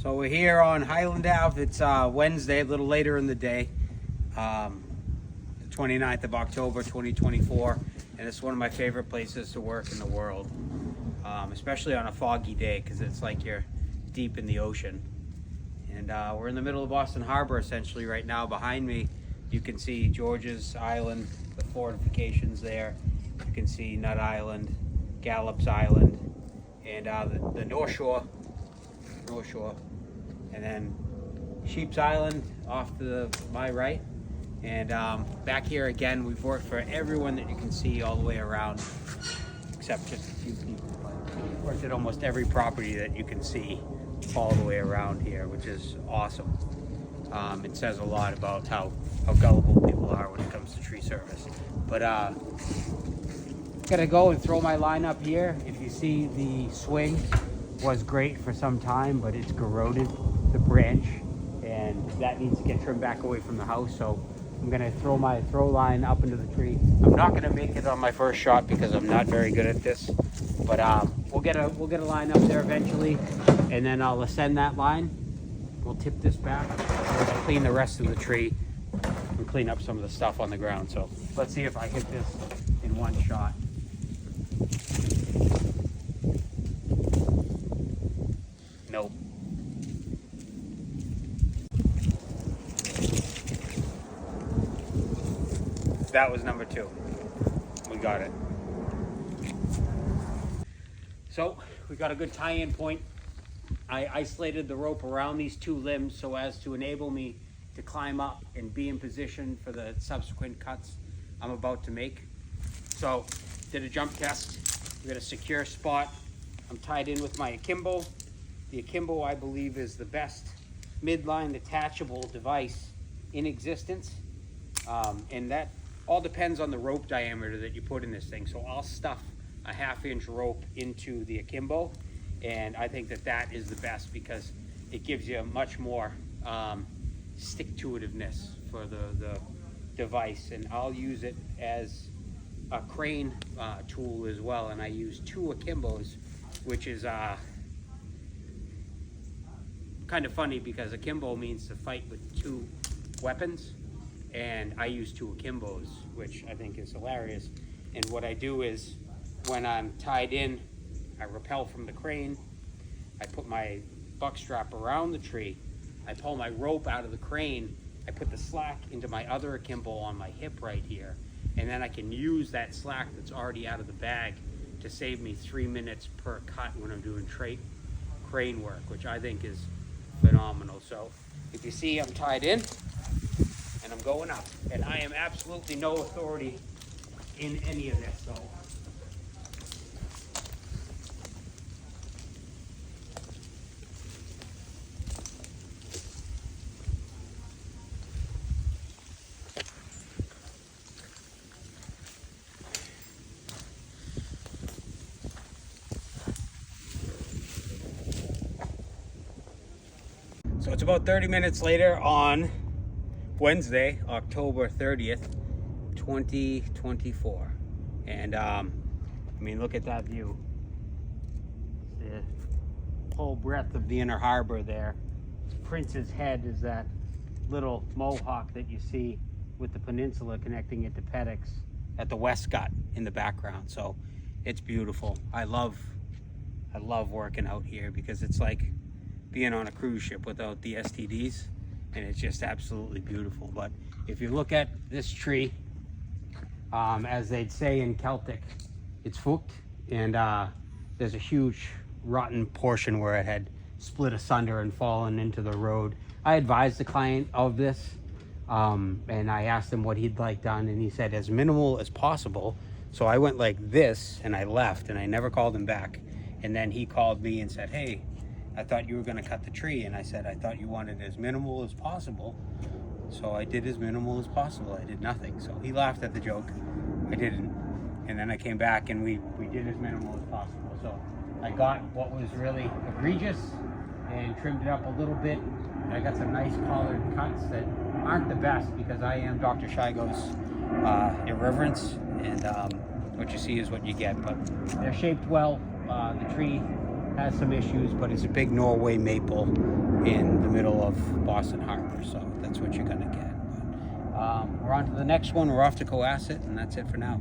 So we're here on Highland Ave. It's Wednesday, a little later in the day, the 29th of October, 2024. And it's one of my favorite places to work in the world, especially on a foggy day because it's like you're deep in the ocean. And we're in the middle of Boston Harbor essentially right now. Behind me, you can see George's Island, the fortifications there. You can see Nut Island, Gallops Island, and the North Shore, and then Sheep's Island off to my right. And back here again, we've worked for everyone that you can see all the way around, except just a few people. We've worked at almost every property that you can see all the way around here, which is awesome. It says a lot about how gullible people are when it comes to tree service. But gotta go and throw my line up here. If you see, the swing was great for some time, but it's corroded the branch, and that needs to get trimmed back away from the house. So I'm gonna throw my throw line up into the tree. I'm not gonna make it on my first shot because I'm not very good at this, but we'll get a line up there eventually, and then I'll ascend that line. We'll tip this back. We're gonna clean the rest of the tree and clean up some of the stuff on the ground. So let's see if I hit this in one shot. Nope. That was number 2. We got it. So we got a good tie-in point. I isolated the rope around these 2 limbs so as to enable me to climb up and be in position for the subsequent cuts I'm about to make. So did a jump test. We got a secure spot. I'm tied in with my Akimbo. The Akimbo, I believe, is the best midline detachable device in existence. And that all depends on the rope diameter that you put in this thing. So I'll stuff a 1/2-inch rope into the Akimbo, and I think that is the best because it gives you a much more stick-to-itiveness for the device. And I'll use it as a crane tool as well. And I use 2 Akimbos, which is kind of funny because Akimbo means to fight with 2 weapons, and I use 2 Akimbos, which I think is hilarious. And what I do is when I'm tied in, I rappel from the crane, I put my buck strap around the tree, I pull my rope out of the crane, I put the slack into my other Akimbo on my hip right here, and then I can use that slack that's already out of the bag to save me 3 minutes per cut when I'm doing crane work, which I think is phenomenal. So if you see, I'm tied in and I'm going up, and I am absolutely no authority in any of this. So it's about 30 minutes later on Wednesday, October 30th, 2024. And I mean, look at that view. The whole breadth of the inner harbor there. Prince's Head is that little mohawk that you see with the peninsula connecting it to Pettix at the Westcott in the background. So it's beautiful. I love working out here because it's like being on a cruise ship without the STDs, and it's just absolutely beautiful. But if you look at this tree, as they'd say in Celtic, it's fucked, and there's a huge rotten portion where it had split asunder and fallen into the road. I advised the client of this, and I asked him what he'd like done, and he said as minimal as possible. So I went like this and I left, and I never called him back. And then he called me and said, "Hey, I thought you were going to cut the tree." And I said, "I thought you wanted as minimal as possible." So I did as minimal as possible. I did nothing. So he laughed at the joke. I didn't. And then I came back and we did as minimal as possible. So I got what was really egregious and trimmed it up a little bit. And I got some nice collared cuts that aren't the best because I am Dr. Shigo's irreverence. And what you see is what you get. But they're shaped well. The tree has some issues, but it's a big Norway maple in the middle of Boston Harbor, so that's what you're gonna get. But, we're on to the next one. We're off to Cohasset, and that's it for now.